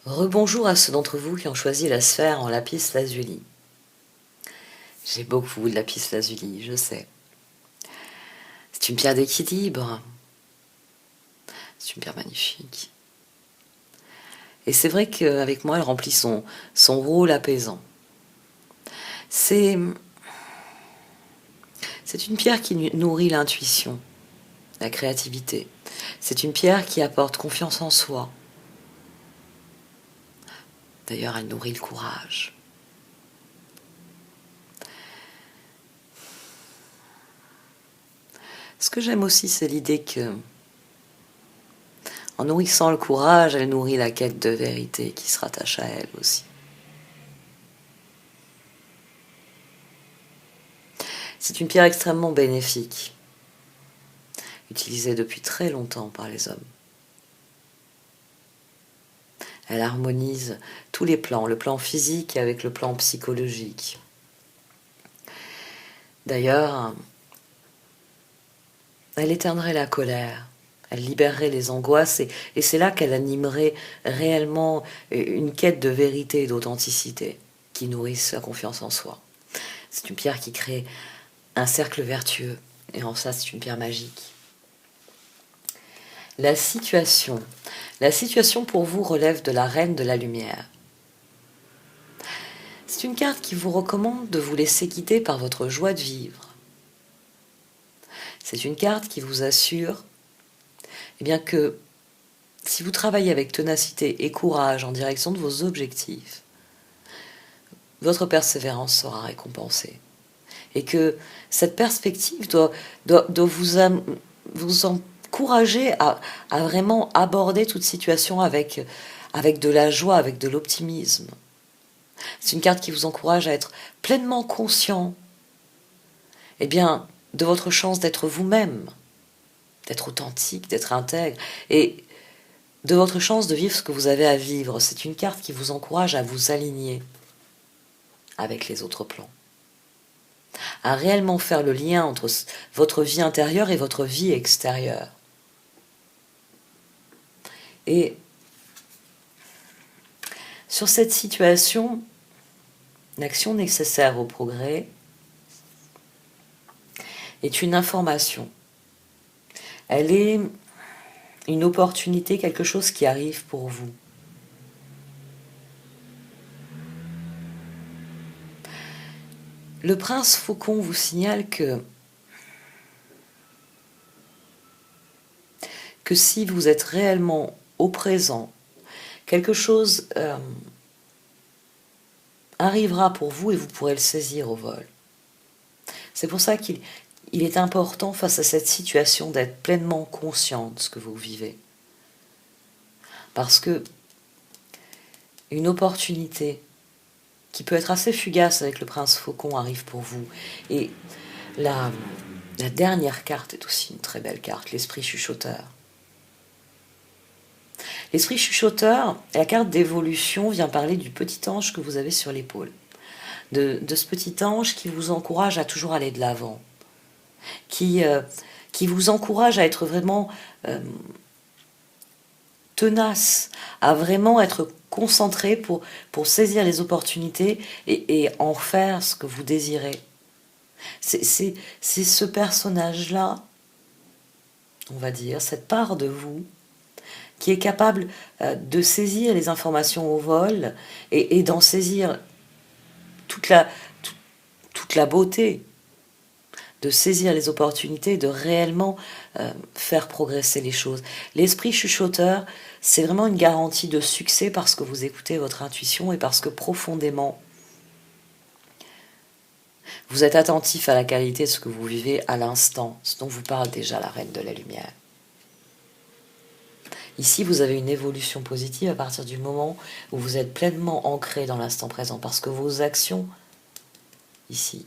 Rebonjour à ceux d'entre vous qui ont choisi la sphère en lapis lazuli. J'ai beaucoup de lapis lazuli, je sais. C'est une pierre d'équilibre. C'est une pierre magnifique. Et c'est vrai qu'avec moi, elle remplit son rôle apaisant. C'est une pierre qui nourrit l'intuition, la créativité. C'est une pierre qui apporte confiance en soi. D'ailleurs, elle nourrit le courage. Ce que j'aime aussi, c'est l'idée que, en nourrissant le courage, elle nourrit la quête de vérité qui se rattache à elle aussi. C'est une pierre extrêmement bénéfique, utilisée depuis très longtemps par les hommes. Elle harmonise tous les plans, le plan physique avec le plan psychologique. D'ailleurs, elle éteindrait la colère, elle libérerait les angoisses et c'est là qu'elle animerait réellement une quête de vérité et d'authenticité qui nourrisse la confiance en soi. C'est une pierre qui crée un cercle vertueux et en ça c'est une pierre magique. La situation pour vous relève de la reine de la lumière. C'est une carte qui vous recommande de vous laisser guider par votre joie de vivre. C'est une carte qui vous assure que si vous travaillez avec ténacité et courage en direction de vos objectifs, votre persévérance sera récompensée. Et que cette perspective doit vous encourager à vraiment aborder toute situation avec de la joie, avec de l'optimisme. C'est une carte qui vous encourage à être pleinement conscient de votre chance d'être vous-même, d'être authentique, d'être intègre, et de votre chance de vivre ce que vous avez à vivre. C'est une carte qui vous encourage à vous aligner avec les autres plans, à réellement faire le lien entre votre vie intérieure et votre vie extérieure. Et sur cette situation, l'action nécessaire au progrès est une information. Elle est une opportunité, quelque chose qui arrive pour vous. Le prince Faucon vous signale que si vous êtes réellement au présent, quelque chose arrivera pour vous et vous pourrez le saisir au vol. C'est pour ça qu'il est important face à cette situation d'être pleinement conscient de ce que vous vivez. Parce que une opportunité qui peut être assez fugace avec le prince Faucon arrive pour vous. Et la dernière carte est aussi une très belle carte, l'esprit chuchoteur. L'esprit chuchoteur, la carte d'évolution, vient parler du petit ange que vous avez sur l'épaule. De ce petit ange qui vous encourage à toujours aller de l'avant. Qui vous encourage à être vraiment tenace, à vraiment être concentré pour saisir les opportunités et en faire ce que vous désirez. C'est ce personnage-là, on va dire, cette part de vous, qui est capable de saisir les informations au vol et d'en saisir toute la beauté, de saisir les opportunités, de réellement faire progresser les choses. L'esprit chuchoteur, c'est vraiment une garantie de succès parce que vous écoutez votre intuition et parce que profondément, vous êtes attentif à la qualité de ce que vous vivez à l'instant, ce dont vous parle déjà la Reine de la Lumière. Ici, vous avez une évolution positive à partir du moment où vous êtes pleinement ancré dans l'instant présent, parce que vos actions, ici,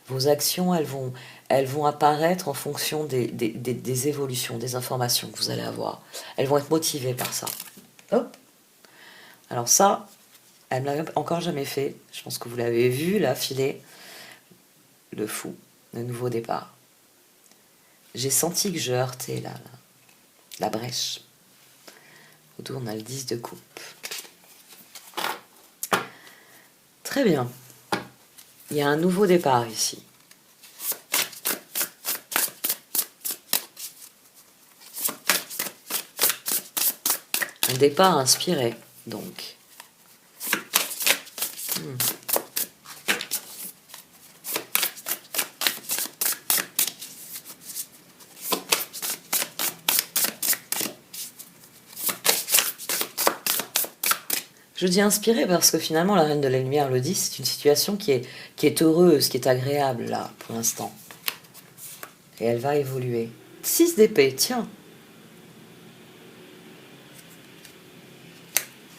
vos actions, elles vont apparaître en fonction des évolutions, des informations que vous allez avoir. Elles vont être motivées par ça. Hop. Alors ça, elle ne l'a encore jamais fait. Je pense que vous l'avez vu, là, filer. Le fou, le nouveau départ. J'ai senti que je heurtais la brèche. Au dos, on a le 10 de coupe. Très bien. Il y a un nouveau départ ici. Un départ inspiré, donc. Je dis inspiré parce que finalement, la Reine de la Lumière le dit, c'est une situation qui est heureuse, qui est agréable, là, pour l'instant. Et elle va évoluer. 6 d'épée, tiens.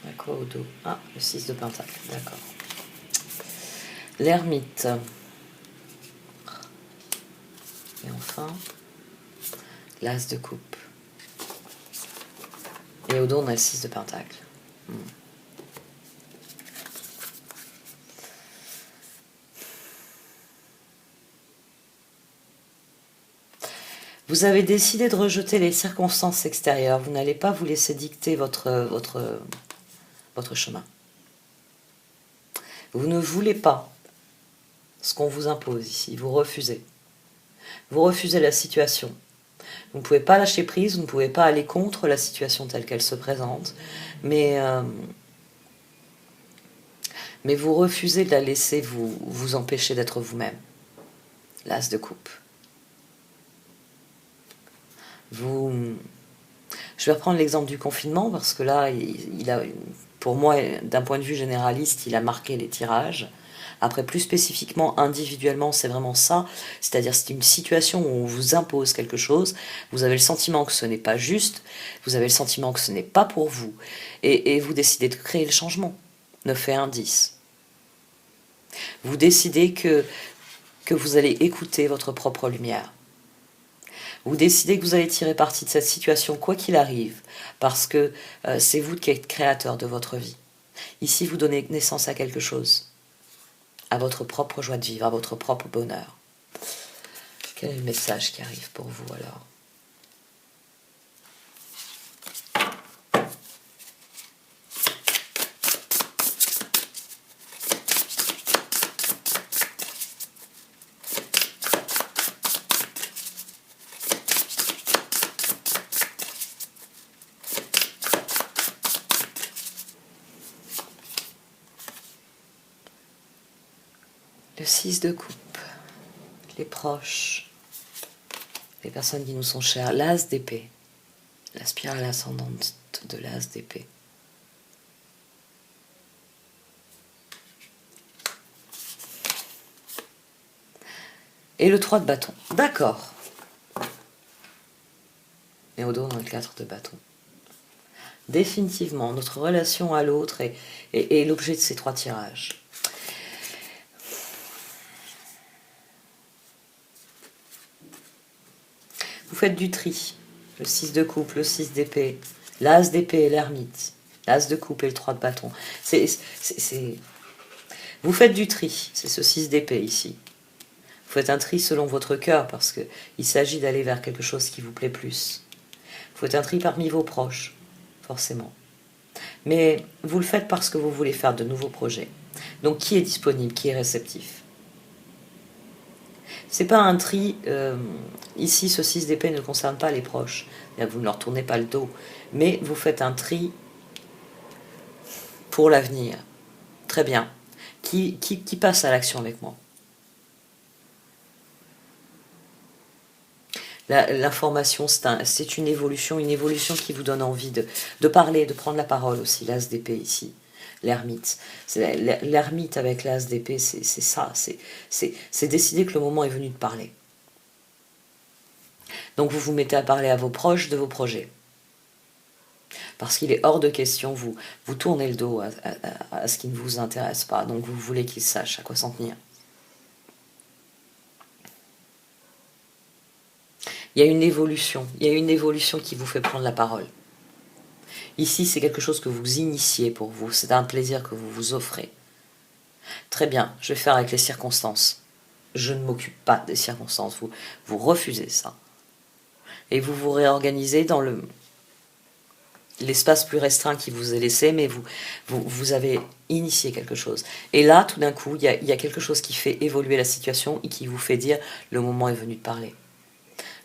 À quoi au dos? Ah, le 6 de pentacle, d'accord. L'ermite. Et enfin, l'as de coupe. Et au dos, on a le 6 de pentacle. Vous avez décidé de rejeter les circonstances extérieures. Vous n'allez pas vous laisser dicter votre chemin. Vous ne voulez pas ce qu'on vous impose ici. Vous refusez. Vous refusez la situation. Vous ne pouvez pas lâcher prise, vous ne pouvez pas aller contre la situation telle qu'elle se présente, mais vous refusez de la laisser vous empêcher d'être vous-même. L'as de coupe. Je vais reprendre l'exemple du confinement, parce que là, pour moi, d'un point de vue généraliste, il a marqué les tirages. Après, plus spécifiquement, individuellement, c'est vraiment ça. C'est-à-dire, c'est une situation où on vous impose quelque chose, vous avez le sentiment que ce n'est pas juste, vous avez le sentiment que ce n'est pas pour vous, et vous décidez de créer le changement. 9 et 1, 10. Vous décidez que vous allez écouter votre propre lumière. Vous décidez que vous allez tirer parti de cette situation, quoi qu'il arrive, parce que c'est vous qui êtes créateur de votre vie. Ici, vous donnez naissance à quelque chose, à votre propre joie de vivre, à votre propre bonheur. Quel est le message qui arrive pour vous alors ? Le 6 de coupe, les proches, les personnes qui nous sont chères, l'as d'épée, la spirale ascendante de l'as d'épée. Et le 3 de bâton, d'accord. Et au dos, on a le 4 de bâton. Définitivement, notre relation à l'autre est l'objet de ces 3 tirages. Vous faites du tri. Le 6 de coupe, le 6 d'épée, l'as d'épée et l'ermite, l'as de coupe et le 3 de bâton. Vous faites du tri, c'est ce 6 d'épée ici. Vous faites un tri selon votre cœur parce qu'il s'agit d'aller vers quelque chose qui vous plaît plus. Vous faites un tri parmi vos proches, forcément. Mais vous le faites parce que vous voulez faire de nouveaux projets. Donc qui est disponible, qui est réceptif ? C'est pas un tri, ici ce 6 d'épée ne concerne pas les proches, vous ne leur tournez pas le dos, mais vous faites un tri pour l'avenir. Très bien. Qui passe à l'action avec moi ? L'information, c'est une évolution qui vous donne envie de parler, de prendre la parole aussi, l'as d'épée ici. L'ermite. L'ermite avec l'as d'épée, c'est ça. C'est décider que le moment est venu de parler. Donc vous vous mettez à parler à vos proches de vos projets. Parce qu'il est hors de question, vous tournez le dos à ce qui ne vous intéresse pas. Donc vous voulez qu'ils sachent à quoi s'en tenir. Il y a une évolution qui vous fait prendre la parole. Ici, c'est quelque chose que vous initiez pour vous, c'est un plaisir que vous vous offrez. Très bien, je vais faire avec les circonstances. Je ne m'occupe pas des circonstances, vous refusez ça. Et vous vous réorganisez dans l'espace plus restreint qui vous est laissé, mais vous avez initié quelque chose. Et là, tout d'un coup, il y a quelque chose qui fait évoluer la situation et qui vous fait dire, le moment est venu de parler.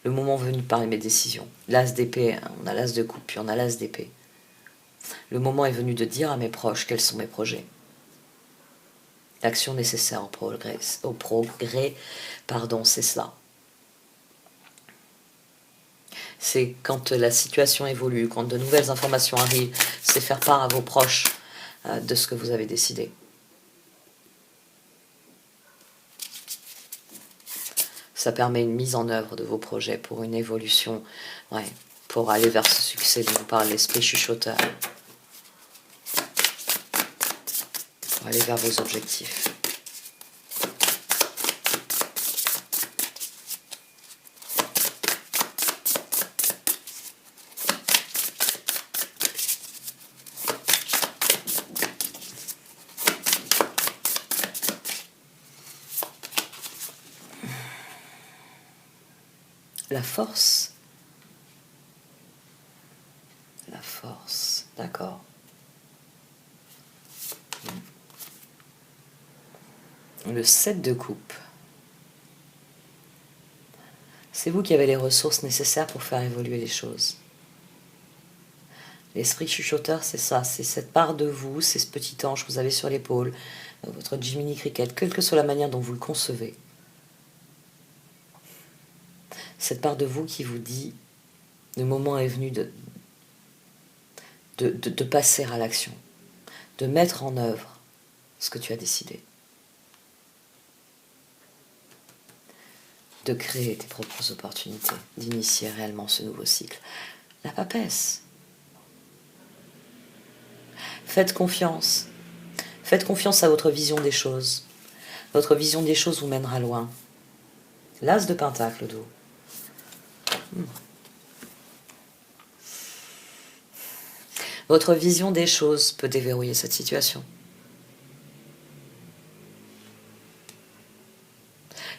Le moment est venu de parler de mes décisions. L'as d'épée, hein, on a l'as de coupe, puis on a l'as d'épée. Le moment est venu de dire à mes proches quels sont mes projets. L'action nécessaire au progrès, c'est cela. C'est quand la situation évolue, quand de nouvelles informations arrivent, c'est faire part à vos proches de ce que vous avez décidé. Ça permet une mise en œuvre de vos projets pour une évolution, pour aller vers ce succès dont vous parlez, l'esprit chuchoteur. Pour aller vers vos objectifs. La force. La force, d'accord. Le 7 de coupe. C'est vous qui avez les ressources nécessaires pour faire évoluer les choses. L'esprit chuchoteur, c'est ça, c'est cette part de vous, c'est ce petit ange que vous avez sur l'épaule, votre Jiminy Cricket, quelle que soit la manière dont vous le concevez. Cette part de vous qui vous dit, le moment est venu de passer à l'action, de mettre en œuvre ce que tu as décidé. De créer tes propres opportunités, d'initier réellement ce nouveau cycle. La papesse. Faites confiance. Faites confiance à votre vision des choses. Votre vision des choses vous mènera loin. L'as de pentacle au dos. Votre vision des choses peut déverrouiller cette situation.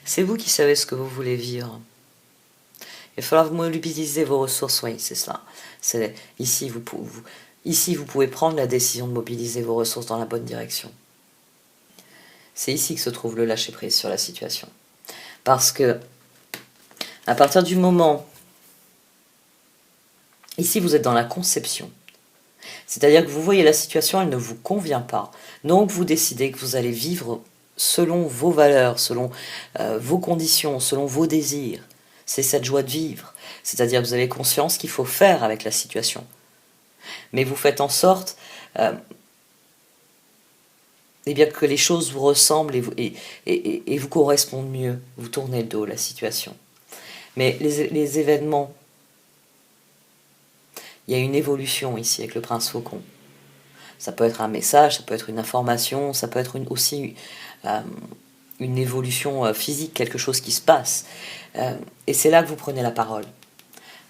C'est vous qui savez ce que vous voulez vivre. Il va falloir mobiliser vos ressources, oui, c'est cela. Ici, vous pouvez prendre la décision de mobiliser vos ressources dans la bonne direction. C'est ici que se trouve le lâcher-prise sur la situation. Parce que, à partir du moment... Ici, vous êtes dans la conception. C'est-à-dire que vous voyez la situation, elle ne vous convient pas. Donc, vous décidez que vous allez vivre selon vos valeurs, selon vos conditions, selon vos désirs. C'est cette joie de vivre. C'est-à-dire que vous avez conscience qu'il faut faire avec la situation. Mais vous faites en sorte bien, que les choses vous ressemblent et vous correspondent mieux. Vous tournez le dos à la situation. Mais les événements... Il y a une évolution ici avec le prince faucon. Ça peut être un message, ça peut être une information, ça peut être aussi une évolution physique, quelque chose qui se passe. Et c'est là que vous prenez la parole.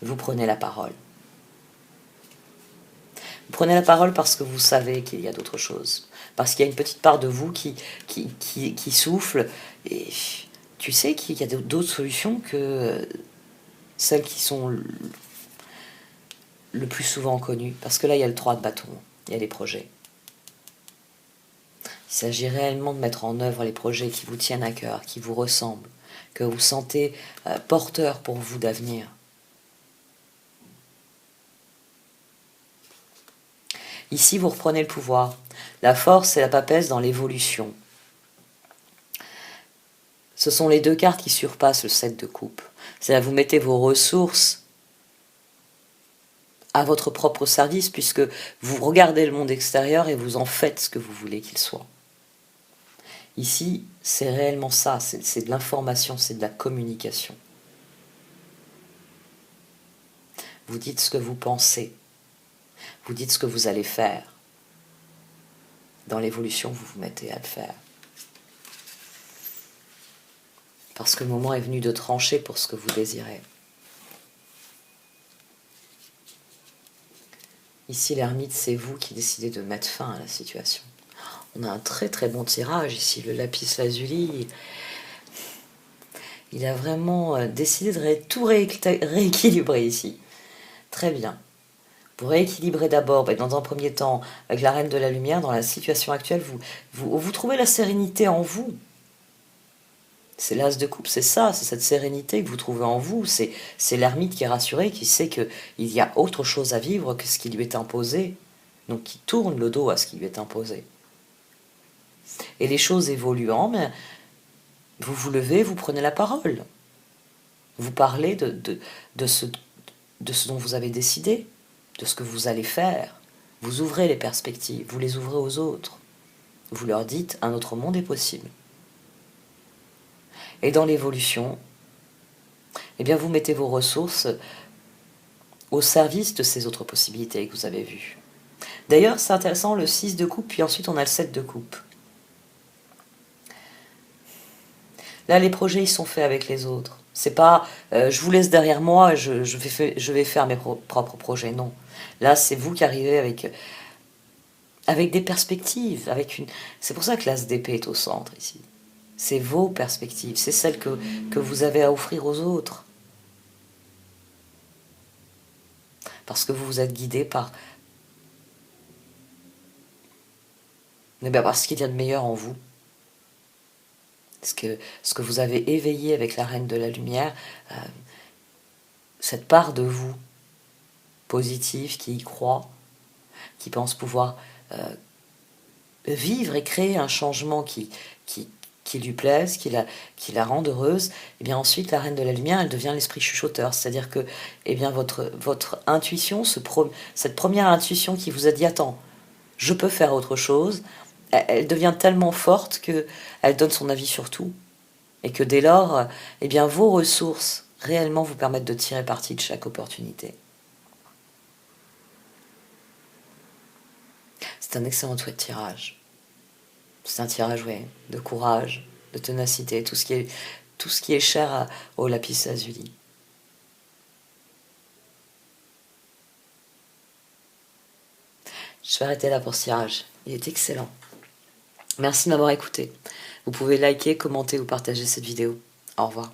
Vous prenez la parole. Vous prenez la parole parce que vous savez qu'il y a d'autres choses. Parce qu'il y a une petite part de vous qui souffle. Et tu sais qu'il y a d'autres solutions que celles qui sont le plus souvent connues. Parce que là, il y a le 3 de bâton. Il y a les projets. Il s'agit réellement de mettre en œuvre les projets qui vous tiennent à cœur, qui vous ressemblent, que vous sentez porteurs pour vous d'avenir. Ici, vous reprenez le pouvoir. La force et la papesse dans l'évolution. Ce sont les deux cartes qui surpassent le 7 de coupe. C'est-à-dire vous mettez vos ressources à votre propre service, puisque vous regardez le monde extérieur et vous en faites ce que vous voulez qu'il soit. Ici, c'est réellement ça, c'est de l'information, c'est de la communication. Vous dites ce que vous pensez, vous dites ce que vous allez faire. Dans l'évolution, vous vous mettez à le faire. Parce que le moment est venu de trancher pour ce que vous désirez. Ici, l'ermite, c'est vous qui décidez de mettre fin à la situation. On a un très très bon tirage ici, le lapis lazuli. Il a vraiment décidé de tout rééquilibrer ici. Très bien. Vous rééquilibrez d'abord, dans un premier temps, avec la Reine de la Lumière, dans la situation actuelle, vous trouvez la sérénité en vous. C'est l'as de coupe, c'est ça, c'est cette sérénité que vous trouvez en vous. C'est l'ermite qui est rassuré, qui sait qu'il y a autre chose à vivre que ce qui lui est imposé. Donc qui tourne le dos à ce qui lui est imposé. Et les choses évoluant, mais vous vous levez, vous prenez la parole. Vous parlez de ce dont vous avez décidé, de ce que vous allez faire. Vous ouvrez les perspectives, vous les ouvrez aux autres. Vous leur dites, un autre monde est possible. Et dans l'évolution, eh bien vous mettez vos ressources au service de ces autres possibilités que vous avez vues. D'ailleurs, c'est intéressant, le 6 de coupe, puis ensuite on a le 7 de coupe. Là, les projets, ils sont faits avec les autres. C'est pas, je vous laisse derrière moi, je vais faire mes propres projets. Non. Là, c'est vous qui arrivez avec des perspectives. C'est pour ça que l'as d'épée est au centre ici. C'est vos perspectives, c'est celles que vous avez à offrir aux autres. Parce que vous vous êtes guidé par ce qu'il y a de meilleur en vous. Ce que vous avez éveillé avec la Reine de la Lumière, cette part de vous, positive, qui y croit, qui pense pouvoir vivre et créer un changement qui lui plaise, qui la rende heureuse, et bien ensuite la Reine de la Lumière, elle devient l'esprit chuchoteur. C'est-à-dire que votre intuition, cette première intuition qui vous a dit « Attends, je peux faire autre chose », elle devient tellement forte qu'elle donne son avis sur tout. Et que dès lors, eh bien, vos ressources réellement vous permettent de tirer parti de chaque opportunité. C'est un excellent tirage. C'est un tirage, oui, de courage, de ténacité, tout ce qui est cher au lapis lazuli. Je vais arrêter là pour ce tirage. Il est excellent. Merci de m'avoir écouté. Vous pouvez liker, commenter ou partager cette vidéo. Au revoir.